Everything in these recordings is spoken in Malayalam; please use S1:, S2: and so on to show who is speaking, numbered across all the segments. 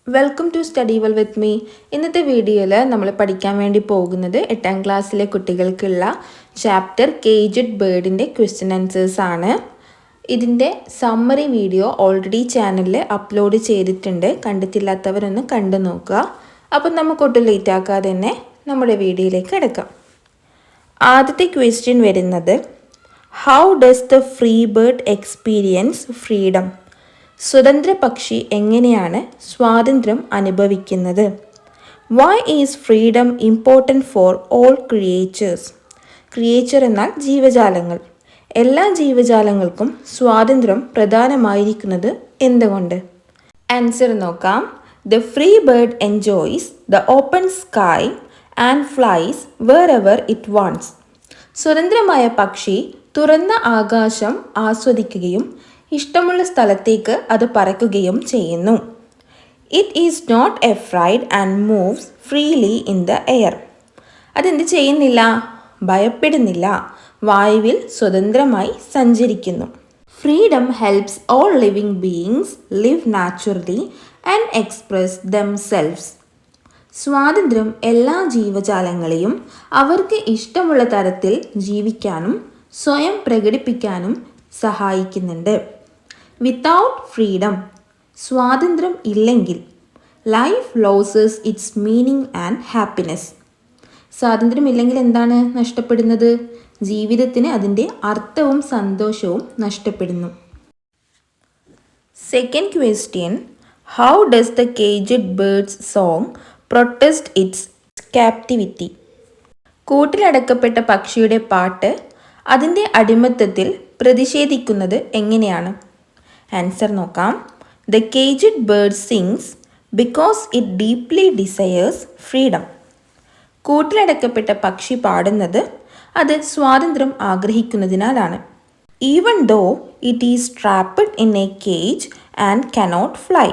S1: Welcome to study well with me. ഇന്നത്തെ വീഡിയോയിൽ നമ്മൾ പഠിക്കാൻ വേണ്ടി പോകുന്നത് 8ാം ക്ലാസ്സിലെ കുട്ടികൾക്കുള്ള ചാപ്റ്റർ കേജ്ഡ് ബേർഡിൻ്റെ ക്വസ്റ്റ്യൻ ആൻസേഴ്സ് ആണ്. ഇതിൻ്റെ സമ്മറി വീഡിയോ ഓൾറെഡി ചാനലിൽ അപ്ലോഡ് ചെയ്തിട്ടുണ്ട്. കണ്ടിട്ടില്ലാത്തവരൊന്ന് കണ്ടു നോക്കുക. അപ്പം നമുക്കൊട്ടും ലേറ്റ് ആക്കാതെ തന്നെ നമ്മുടെ വീഡിയോയിലേക്ക് കിടക്കാം. ആദ്യത്തെ ക്വസ്റ്റ്യൻ വരുന്നത്, how does the free bird experience freedom? സ്വതന്ത്ര പക്ഷി എങ്ങനെയാണ് സ്വാതന്ത്ര്യം അനുഭവിക്കുന്നത്? Why is freedom important for all creatures? Creature എന്നാൽ ജീവജാലങ്ങൾ. എല്ലാ ജീവജാലങ്ങൾക്കും സ്വാതന്ത്ര്യം പ്രധാനമായിരിക്കുന്നത് എന്തുകൊണ്ട്? ആൻസർ നോക്കാം. The free bird enjoys the open sky and flies wherever it wants. സ്വതന്ത്രമായ പക്ഷി തുറന്ന ആകാശം ആസ്വദിക്കുകയും ഇഷ്ടമുള്ള സ്ഥലത്തേക്ക് അത് പറക്കുകയും ചെയ്യുന്നു. It is not afraid and moves freely in the air. അതെന്ത് ചെയ്യുന്നില്ല? ഭയപ്പെടുന്നില്ല, വായുവിൽ സ്വതന്ത്രമായി സഞ്ചരിക്കുന്നു. Freedom helps all living beings live naturally and express themselves. സ്വാതന്ത്ര്യം എല്ലാ ജീവജാലങ്ങളെയും അവർക്ക് ഇഷ്ടമുള്ള തരത്തിൽ ജീവിക്കാനും സ്വയം പ്രകടിപ്പിക്കാനും സഹായിക്കുന്നുണ്ട്. വിത്തൗട്ട് ഫ്രീഡം, സ്വാതന്ത്ര്യം ഇല്ലെങ്കിൽ, life loses its meaning and happiness. സ്വാതന്ത്ര്യം ഇല്ലെങ്കിൽ എന്താണ് നഷ്ടപ്പെടുന്നത്? ജീവിതത്തിന് അതിൻ്റെ അർത്ഥവും സന്തോഷവും നഷ്ടപ്പെടുന്നു. Second question, how does the caged bird's song protest its captivity? കൂട്ടിലടക്കപ്പെട്ട പക്ഷിയുടെ പാട്ട് അതിൻ്റെ അടിമത്തത്തിൽ പ്രതിഷേധിക്കുന്നത് എങ്ങനെയാണ്? ആൻസർ നോക്കാം. The caged bird sings because it deeply desires freedom. കൂട്ടിലടക്കപ്പെട്ട പക്ഷി പാടുന്നത് അത് സ്വാതന്ത്ര്യം ആഗ്രഹിക്കുന്നതിനാലാണ്. Even though it is trapped in a cage and cannot fly,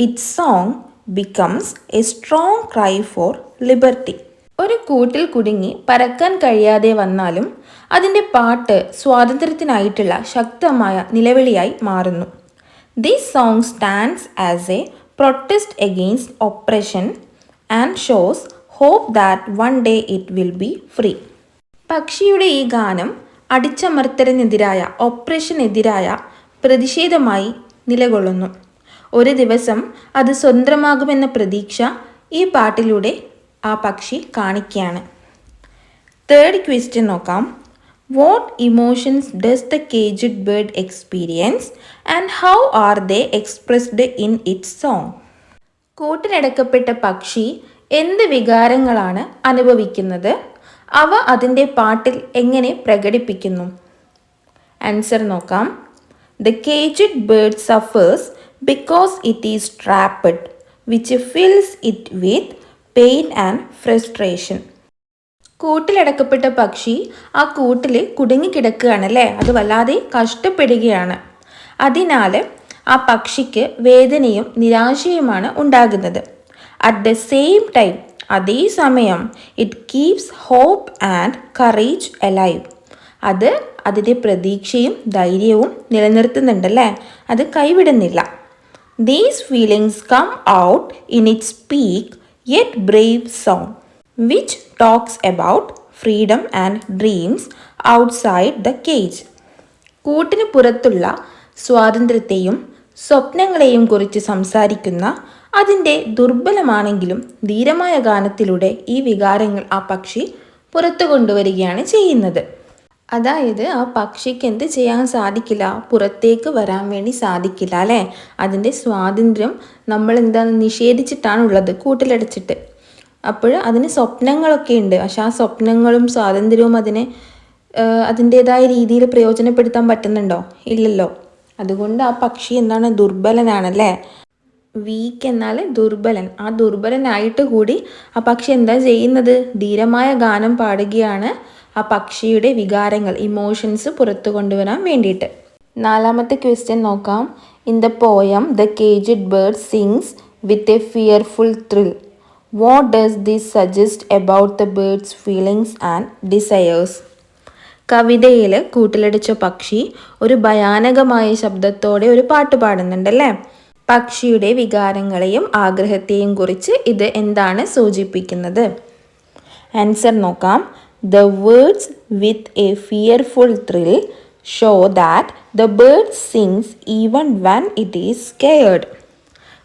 S1: its song becomes a strong cry four liberty. ഒരു കൂട്ടിൽ കുടുങ്ങി പറക്കാൻ കഴിയാതെ വന്നാലും അതിൻ്റെ പാട്ട് സ്വാതന്ത്ര്യത്തിനായിട്ടുള്ള ശക്തമായ നിലവിളിയായി മാറുന്നു. This song stands as a protest against oppression and shows hope that one day it will be free. പക്ഷിയുടെ ഈ ഗാനം അടിച്ചമർത്തലിനെതിരായ, ഒപ്രഷനെതിരായ പ്രതിഷേധമായി നിലകൊള്ളുന്നു. ഒരു ദിവസം അത് സ്വതന്ത്രമാകുമെന്ന പ്രതീക്ഷ ഈ പാട്ടിലൂടെ ആ പക്ഷി കാണിക്കുകയാണ്. തേർഡ് ക്വസ്റ്റ്യൻ നോക്കാം. What emotions does the caged bird experience and how are they expressed in its song? കൂട്ടിലടക്കപ്പെട്ട പക്ഷി എന്ത് വികാരങ്ങളാണ് അനുഭവിക്കുന്നത്? അവ അതിൻ്റെ പാട്ടിൽ എങ്ങനെ പ്രകടിപ്പിക്കുന്നു? ആൻസർ നോക്കാം. The caged bird suffers because it is trapped which fills it with pain and frustration. കൂട്ടിലടക്കപ്പെട്ട പക്ഷി ആ കൂട്ടിൽ കുടുങ്ങിക്കിടക്കുകയാണല്ലേ, അത് വല്ലാതെ കഷ്ടപ്പെടുകയാണ്. അതിനാൽ ആ പക്ഷിക്ക് വേദനയും നിരാശയുമാണ് ഉണ്ടാകുന്നത്. അറ്റ് ദ സെയിം ടൈം, അതേസമയം, it keeps hope and courage alive. അത് അതിൻ്റെ പ്രതീക്ഷയും ധൈര്യവും നിലനിർത്തുന്നുണ്ടല്ലേ, അത് കൈവിടുന്നില്ല. These feelings come out in its peak yet brave song which talks about freedom and dreams outside the cage. കൂട്ടിന് പുറത്തുള്ള സ്വാതന്ത്ര്യത്തെയും സ്വപ്നങ്ങളെയും കുറിച്ച് സംസാരിക്കുന്ന അതിൻ്റെ ദുർബലമാണെങ്കിലും ധീരമായ ഗാനത്തിലൂടെ ഈ വികാരങ്ങൾ ആ പക്ഷി പുറത്തു കൊണ്ടുവരികയാണ് ചെയ്യുന്നത്. അതായത് ആ പക്ഷിക്ക് എന്ത് ചെയ്യാൻ സാധിക്കില്ല? പുറത്തേക്ക് വരാൻ വേണ്ടി സാധിക്കില്ല അല്ലേ? അതിൻ്റെ സ്വാതന്ത്ര്യം നമ്മൾ നിഷേധിച്ചിട്ടാണുള്ളത്, കൂട്ടിലടച്ചിട്ട്. അപ്പോൾ അതിന് സ്വപ്നങ്ങളൊക്കെ ഉണ്ട്, പക്ഷെ ആ സ്വപ്നങ്ങളും സ്വാതന്ത്ര്യവും അതിൻ്റേതായ രീതിയിൽ പ്രയോജനപ്പെടുത്താൻ പറ്റുന്നുണ്ടോ? ഇല്ലല്ലോ. അതുകൊണ്ട് ആ പക്ഷി ദുർബലനാണല്ലേ. വീക്ക് എന്നാൽ ദുർബലൻ. ആ ദുർബലനായിട്ട് കൂടി ആ പക്ഷി എന്താ ചെയ്യുന്നത്? ധീരമായ ഗാനം പാടുകയാണ് ആ പക്ഷിയുടെ വികാരങ്ങൾ, ഇമോഷൻസ് പുറത്തു കൊണ്ടുവരാൻ വേണ്ടിയിട്ട്. നാലാമത്തെ ക്വസ്റ്റ്യൻ നോക്കാം. In the poem the caged bird sings with a fearful thrill. What does this suggest about the bird's feelings and desires? കവിതയിൽ കൂട്ടിലടിച്ച പക്ഷി ഒരു ഭയാനകമായ ശബ്ദത്തോടെ ഒരു പാട്ട് പാടുന്നുണ്ടല്ലേ. പക്ഷിയുടെ വികാരങ്ങളെയും ആഗ്രഹത്തെയും കുറിച്ച് ഇത് എന്താണ് സൂചിപ്പിക്കുന്നത്? ആൻസർ നോക്കാം. The words with a fearful thrill show that the bird sings even when it is scared.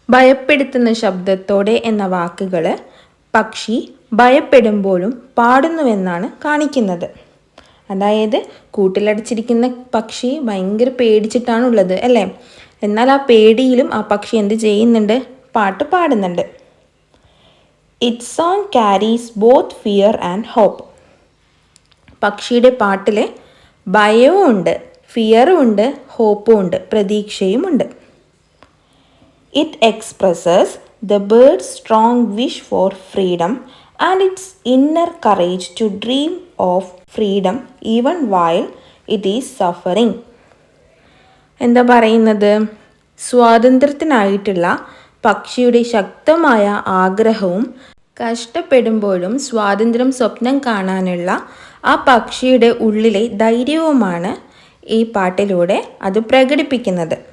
S1: ഭയപ്പെടുത്തുന്ന ശബ്ദത്തോടെ എന്ന വാക്കുകൾ പക്ഷി ഭയപ്പെടുമ്പോഴും പാടുന്നുവെന്നാണ് കാണിക്കുന്നത്. അതായത് കൂട്ടിലടച്ചിരിക്കുന്ന പക്ഷി ഭയങ്കര പേടിച്ചിട്ടാണുള്ളത് അല്ലേ? എന്നാൽ ആ പേടിയിലും ആ പക്ഷി എന്ത് ചെയ്യുന്നുണ്ട്? പാട്ട് പാടുന്നുണ്ട്. Its song carries both fear and hope. പക്ഷിയുടെ പാട്ടിൽ ഭയവും ഉണ്ട്, ഫിയറും ഉണ്ട്, ഹോപ്പും ഉണ്ട്, പ്രതീക്ഷയുമുണ്ട്. It expresses the bird's strong wish for freedom and its inner courage to dream of freedom even while it is suffering. എന്താ പറയുന്നത്? സ്വാതന്ത്ര്യത്തിനായിട്ടുള്ള പക്ഷിയുടെ ശക്തമായ ആഗ്രഹവും കഷ്ടപ്പെടുമ്പോഴും സ്വാതന്ത്ര്യം സ്വപ്നം കാണാനുള്ള ആ പക്ഷിയുടെ ഉള്ളിലെ ധൈര്യവുമാണ് ഈ പാട്ടിലൂടെ അത് പ്രകടിപ്പിക്കുന്നത്.